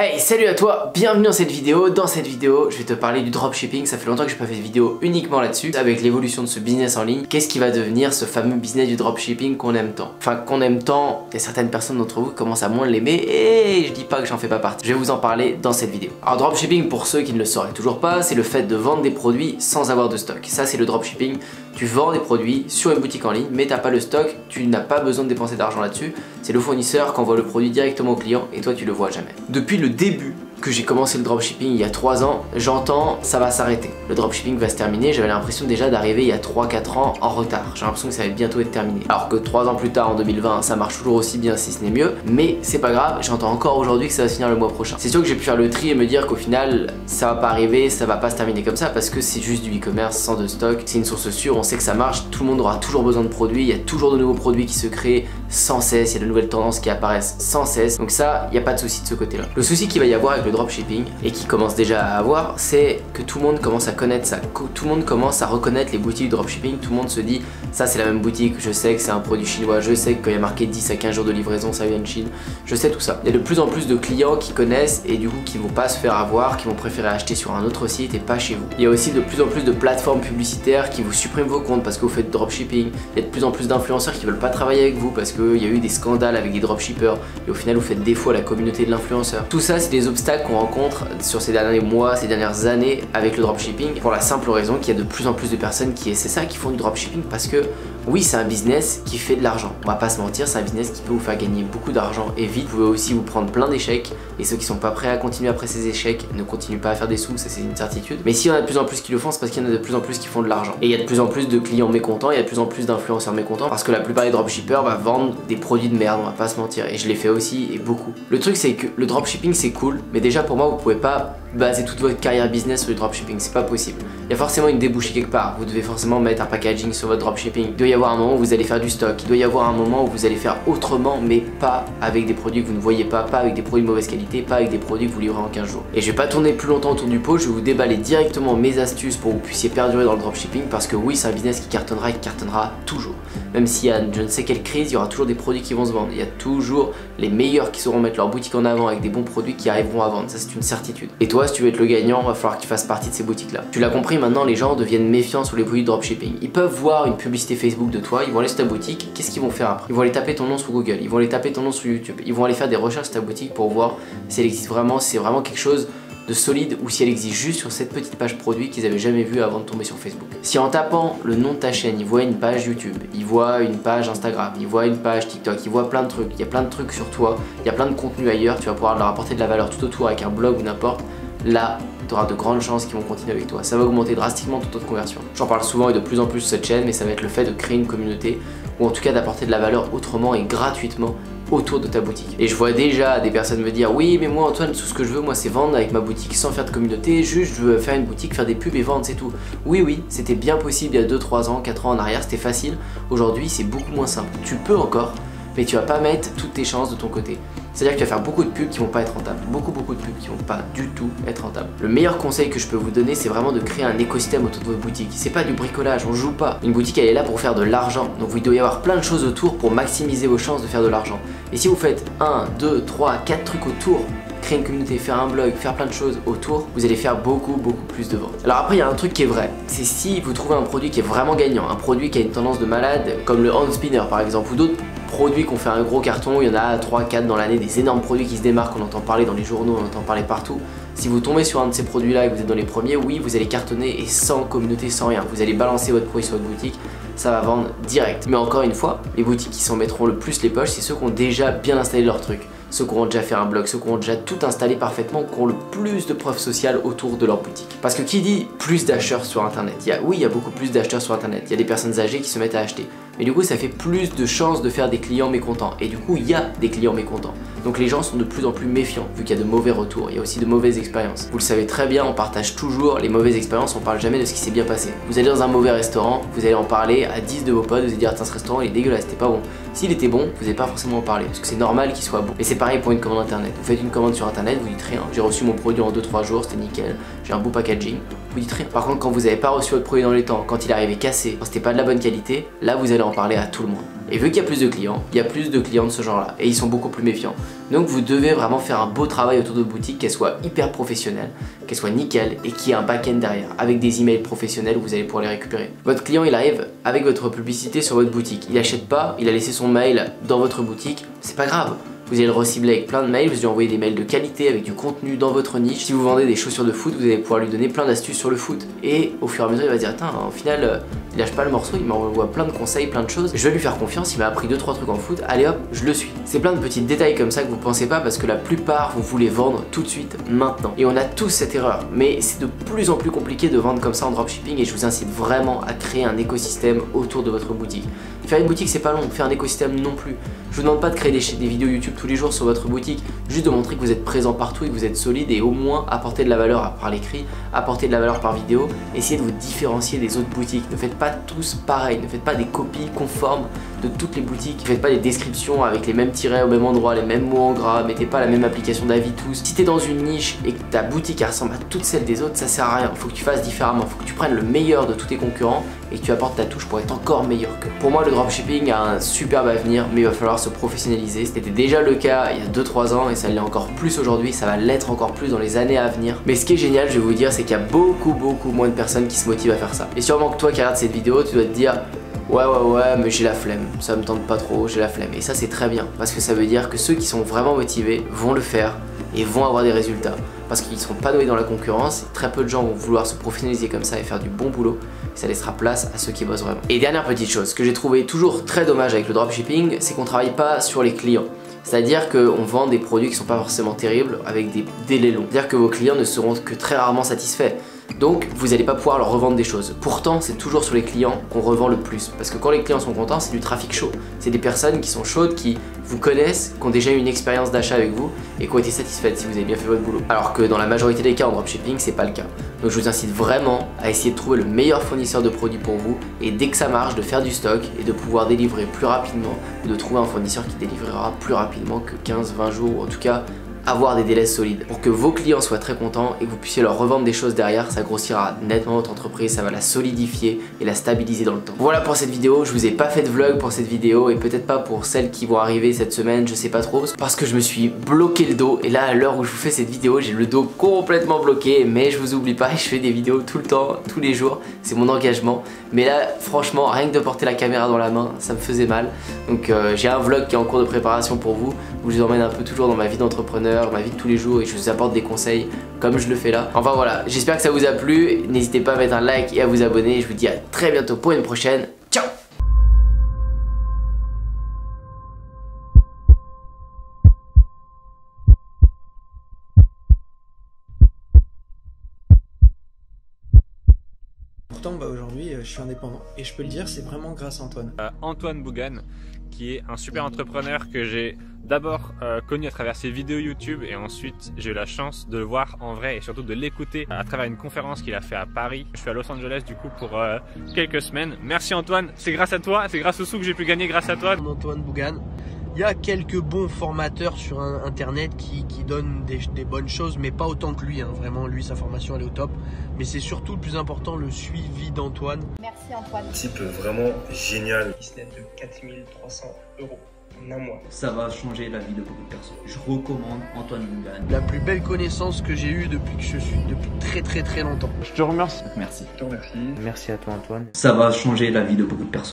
Hey, salut à toi, bienvenue dans cette vidéo. Dans cette vidéo, je vais te parler du dropshipping. Ça fait longtemps que je n'ai pas fait de vidéo uniquement là-dessus. Avec l'évolution de ce business en ligne, qu'est-ce qui va devenir ce fameux business du dropshipping qu'on aime tant? Enfin, qu'on aime tant, il y a certaines personnes d'entre vous qui commencent à moins l'aimer et je dis pas que j'en fais pas partie. Je vais vous en parler dans cette vidéo. Alors, dropshipping, pour ceux qui ne le sauraient toujours pas, c'est le fait de vendre des produits sans avoir de stock. Ça, c'est le dropshipping. Tu vends des produits sur une boutique en ligne, mais tu n'as pas le stock, tu n'as pas besoin de dépenser d'argent là-dessus. C'est le fournisseur qui envoie le produit directement au client et toi, tu le vois jamais. Depuis le début que j'ai commencé le dropshipping il y a 3 ans, j'entends ça va s'arrêter. Le dropshipping va se terminer, j'avais l'impression déjà d'arriver il y a 3-4 ans en retard. J'ai l'impression que ça va bientôt être terminé. Alors que 3 ans plus tard en 2020, ça marche toujours aussi bien si ce n'est mieux, mais c'est pas grave, j'entends encore aujourd'hui que ça va se finir le mois prochain. C'est sûr que j'ai pu faire le tri et me dire qu'au final, ça va pas arriver, ça va pas se terminer comme ça parce que c'est juste du e-commerce sans de stock, c'est une source sûre, on sait que ça marche, tout le monde aura toujours besoin de produits, il y a toujours de nouveaux produits qui se créent sans cesse, il y a de nouvelles tendances qui apparaissent sans cesse, donc ça, il n'y a pas de souci de ce côté-là. Le souci qu'il va y avoir avec le dropshipping, et qui commence déjà à avoir, c'est que tout le monde commence à connaître ça, tout le monde commence à reconnaître les boutiques de dropshipping, tout le monde se dit ça c'est la même boutique, je sais que c'est un produit chinois, je sais que quand il y a marqué 10 à 15 jours de livraison ça vient de Chine, je sais tout ça. Il y a de plus en plus de clients qui connaissent et du coup qui vont pas se faire avoir, qui vont préférer acheter sur un autre site et pas chez vous. Il y a aussi de plus en plus de plateformes publicitaires qui vous suppriment vos comptes parce que vous faites du dropshipping. Il y a de plus en plus d'influenceurs qui veulent pas travailler avec vous parce qu'il y a eu des scandales avec des dropshippers et au final vous faites défaut à la communauté de l'influenceur. Tout ça c'est des obstacles qu'on rencontre sur ces derniers mois, ces dernières années avec le dropshipping pour la simple raison qu'il y a de plus en plus de personnes qui essaient ça, qui font du dropshipping parce que oui c'est un business qui fait de l'argent, on va pas se mentir, c'est un business qui peut vous faire gagner beaucoup d'argent et vite. Vous pouvez aussi vous prendre plein d'échecs et ceux qui sont pas prêts à continuer après ces échecs ne continuent pas à faire des sous, ça c'est une certitude. Mais s'il y en a de plus en plus qui le font, c'est parce qu'il y en a de plus en plus qui font de l'argent et il y a de plus en plus de clients mécontents, il y a de plus en plus d'influenceurs mécontents parce que la plupart des dropshippers va vendre des produits de merde, on va pas se mentir, et je l'ai fait aussi et beaucoup. Le truc c'est que le dropshipping c'est cool, mais déjà pour moi vous pouvez pas baser toute votre carrière business sur le dropshipping, c'est pas possible. Il y a forcément une débouchée quelque part, vous devez forcément mettre un packaging sur votre dropshipping. Il doit y avoir un moment où vous allez faire du stock, il doit y avoir un moment où vous allez faire autrement, mais pas avec des produits que vous ne voyez pas avec des produits de mauvaise qualité, pas avec des produits que vous livrez en 15 jours. Et je vais pas tourner plus longtemps autour du pot, je vais vous déballer directement mes astuces pour que vous puissiez perdurer dans le dropshipping parce que oui, c'est un business qui cartonnera toujours. Même s'il y a je ne sais quelle crise, il y aura toujours des produits qui vont se vendre. Il y a toujours les meilleurs qui sauront mettre leur boutique en avant avec des bons produits qui arriveront à vendre, ça c'est une certitude. Et toi, si tu veux être le gagnant, il va falloir que tu fasses partie de ces boutiques là. Tu l'as compris, maintenant les gens deviennent méfiants sur les produits de dropshipping. Ils peuvent voir une publicité Facebook de toi, ils vont aller sur ta boutique, qu'est-ce qu'ils vont faire après? Ils vont aller taper ton nom sur Google, ils vont aller taper ton nom sur YouTube, ils vont aller faire des recherches sur ta boutique pour voir si elle existe vraiment, si c'est vraiment quelque chose de solide ou si elle existe juste sur cette petite page produit qu'ils avaient jamais vue avant de tomber sur Facebook. Si en tapant le nom de ta chaîne, ils voient une page YouTube, ils voient une page Instagram, ils voient une page TikTok, ils voient plein de trucs, il y a plein de trucs sur toi, il y a plein de contenu ailleurs, tu vas pouvoir leur apporter de la valeur tout autour avec un blog ou n'importe, là tu auras de grandes chances qu'ils vont continuer avec toi. Ça va augmenter drastiquement ton taux de conversion. J'en parle souvent et de plus en plus sur cette chaîne, mais ça va être le fait de créer une communauté ou en tout cas d'apporter de la valeur autrement et gratuitement autour de ta boutique. Et je vois déjà des personnes me dire oui mais moi Antoine, tout ce que je veux moi c'est vendre avec ma boutique sans faire de communauté, juste je veux faire une boutique, faire des pubs et vendre, c'est tout. Oui c'était bien possible il y a 2, 3 ans, 4 ans en arrière, c'était facile. Aujourd'hui c'est beaucoup moins simple. Tu peux encore, mais tu vas pas mettre toutes tes chances de ton côté. C'est-à-dire que tu vas faire beaucoup de pubs qui vont pas être rentables, beaucoup de pubs qui vont pas du tout être rentables. Le meilleur conseil que je peux vous donner, c'est vraiment de créer un écosystème autour de votre boutique. C'est pas du bricolage, on joue pas. Une boutique elle est là pour faire de l'argent, donc il doit y avoir plein de choses autour pour maximiser vos chances de faire de l'argent. Et si vous faites 1, 2, 3, 4 trucs autour, créer une communauté, faire un blog, faire plein de choses autour, vous allez faire beaucoup plus de ventes. Alors après il y a un truc qui est vrai, c'est si vous trouvez un produit qui est vraiment gagnant, un produit qui a une tendance de malade, comme le hand spinner par exemple, ou d'autres produits qui ont fait un gros carton, il y en a 3-4 dans l'année, des énormes produits qui se démarquent, on entend parler dans les journaux, on entend parler partout. Si vous tombez sur un de ces produits là et que vous êtes dans les premiers, oui vous allez cartonner et sans communauté, sans rien. Vous allez balancer votre produit sur votre boutique, ça va vendre direct. Mais encore une fois, les boutiques qui s'en mettront le plus les poches, c'est ceux qui ont déjà bien installé leur truc. Ceux qui ont déjà fait un blog, ceux qui ont déjà tout installé parfaitement, qui ont le plus de preuves sociales autour de leur boutique. Parce que qui dit plus d'acheteurs sur internet, oui il y a beaucoup plus d'acheteurs sur internet, il y a des personnes âgées qui se mettent à acheter. Mais du coup ça fait plus de chances de faire des clients mécontents. Et du coup il y a des clients mécontents. Donc les gens sont de plus en plus méfiants vu qu'il y a de mauvais retours, il y a aussi de mauvaises expériences. Vous le savez très bien, on partage toujours les mauvaises expériences, on parle jamais de ce qui s'est bien passé. Vous allez dans un mauvais restaurant, vous allez en parler à 10 de vos potes, vous allez dire attends ce restaurant il est dégueulasse, c'était pas bon. S'il était bon, vous n'allez pas forcément en parler parce que c'est normal qu'il soit bon. Et c'est pareil pour une commande internet. Vous faites une commande sur internet, vous dites rien, j'ai reçu mon produit en 2-3 jours, c'était nickel, j'ai un beau packaging, vous dites rien. Par contre quand vous n'avez pas reçu votre produit dans les temps, quand il est arrivé cassé, quand c'était pas de la bonne qualité, là vous allez en en parler à tout le monde. Et vu qu'il y a plus de clients, il y a plus de clients de ce genre là et ils sont beaucoup plus méfiants. Donc vous devez vraiment faire un beau travail autour de votre boutique, qu'elle soit hyper professionnelle, qu'elle soit nickel et qu'il y ait un back-end derrière avec des emails professionnels où vous allez pouvoir les récupérer. Votre client il arrive avec votre publicité sur votre boutique, il achète pas, il a laissé son mail dans votre boutique, c'est pas grave. Vous allez le recibler avec plein de mails, vous allez envoyer des mails de qualité avec du contenu dans votre niche. Si vous vendez des chaussures de foot, vous allez pouvoir lui donner plein d'astuces sur le foot. Et au fur et à mesure, il va se dire, attends, au final, il lâche pas le morceau, il m'envoie plein de conseils, plein de choses. Je vais lui faire confiance, il m'a appris 2-3 trucs en foot, allez hop, je le suis. C'est plein de petits détails comme ça que vous pensez pas parce que la plupart, vous voulez vendre tout de suite, maintenant. Et on a tous cette erreur, mais c'est de plus en plus compliqué de vendre comme ça en dropshipping et je vous incite vraiment à créer un écosystème autour de votre boutique. Faire une boutique, c'est pas long, faire un écosystème non plus. Je vous demande pas de créer des vidéos YouTube tous les jours sur votre boutique, juste de montrer que vous êtes présent partout et que vous êtes solide et au moins apporter de la valeur par l'écrit, apporter de la valeur par vidéo, essayez de vous différencier des autres boutiques. Ne faites pas tous pareil, ne faites pas des copies conformes de toutes les boutiques, ne faites pas des descriptions avec les mêmes tirets au même endroit, les mêmes mots en gras, mettez pas la même application d'avis tous. Si tu es dans une niche et que ta boutique ressemble à toutes celles des autres, ça sert à rien, il faut que tu fasses différemment, il faut que tu prennes le meilleur de tous tes concurrents et que tu apportes ta touche pour être encore meilleur qu'eux. Pour moi, le dropshipping a un superbe avenir, mais il va falloir se professionnaliser. C'était déjà le cas il y a 2-3 ans et ça l'est encore plus aujourd'hui, ça va l'être encore plus dans les années à venir. Mais ce qui est génial, je vais vous dire, c'est qu'il y a beaucoup moins de personnes qui se motivent à faire ça. Et sûrement que toi qui regardes cette vidéo, tu dois te dire ouais mais j'ai la flemme, ça me tente pas trop, j'ai la flemme. Et ça c'est très bien, parce que ça veut dire que ceux qui sont vraiment motivés vont le faire et vont avoir des résultats. Parce qu'ils ne seront pas noyés dans la concurrence, très peu de gens vont vouloir se professionnaliser comme ça et faire du bon boulot. Ça laissera place à ceux qui bossent vraiment. Et dernière petite chose, ce que j'ai trouvé toujours très dommage avec le dropshipping, c'est qu'on travaille pas sur les clients. C'est-à-dire qu'on vend des produits qui sont pas forcément terribles avec des délais longs. C'est-à-dire que vos clients ne seront que très rarement satisfaits. Donc vous n'allez pas pouvoir leur revendre des choses. Pourtant c'est toujours sur les clients qu'on revend le plus. Parce que quand les clients sont contents, c'est du trafic chaud. C'est des personnes qui sont chaudes, qui vous connaissent, qui ont déjà eu une expérience d'achat avec vous et qui ont été satisfaites si vous avez bien fait votre boulot. Alors que dans la majorité des cas en dropshipping, c'est pas le cas. Donc je vous incite vraiment à essayer de trouver le meilleur fournisseur de produits pour vous et dès que ça marche, de faire du stock et de pouvoir délivrer plus rapidement ou de trouver un fournisseur qui délivrera plus rapidement que 15-20 jours ou en tout cas avoir des délais solides pour que vos clients soient très contents et que vous puissiez leur revendre des choses derrière. Ça grossira nettement votre entreprise, ça va la solidifier et la stabiliser dans le temps. Voilà pour cette vidéo, je vous ai pas fait de vlog pour cette vidéo et peut-être pas pour celles qui vont arriver cette semaine, je sais pas trop, parce que je me suis bloqué le dos et là à l'heure où je vous fais cette vidéo j'ai le dos complètement bloqué, mais je vous oublie pas, je fais des vidéos tout le temps, tous les jours, c'est mon engagement. Mais là franchement rien que de porter la caméra dans la main ça me faisait mal. Donc j'ai un vlog qui est en cours de préparation pour vous où je vous emmène un peu toujours dans ma vie d'entrepreneur, ma vie de tous les jours et je vous apporte des conseils comme je le fais là. Enfin voilà, j'espère que ça vous a plu, n'hésitez pas à mettre un like et à vous abonner, je vous dis à très bientôt pour une prochaine, ciao. Pourtant aujourd'hui je suis indépendant et je peux le dire, c'est vraiment grâce à Antoine. Antoine Bougan, qui est un super entrepreneur que j'ai d'abord connu à travers ses vidéos YouTube et ensuite j'ai eu la chance de le voir en vrai et surtout de l'écouter à travers une conférence qu'il a fait à Paris. Je suis à Los Angeles du coup pour quelques semaines. Merci Antoine, c'est grâce à toi, c'est grâce au sous que j'ai pu gagner grâce à toi. Antoine Bougan. Il y a quelques bons formateurs sur internet qui donnent des bonnes choses, mais pas autant que lui, hein. Vraiment, lui, sa formation, elle est au top. Mais c'est surtout le plus important, le suivi d'Antoine. Merci Antoine. Type vraiment génial. Business de 4300 € en un mois. Ça va changer la vie de beaucoup de personnes. Je recommande Antoine Bougan. La plus belle connaissance que j'ai eue depuis que je suis, depuis très longtemps. Je te remercie. Merci. Je te remercie. Merci à toi Antoine. Ça va changer la vie de beaucoup de personnes.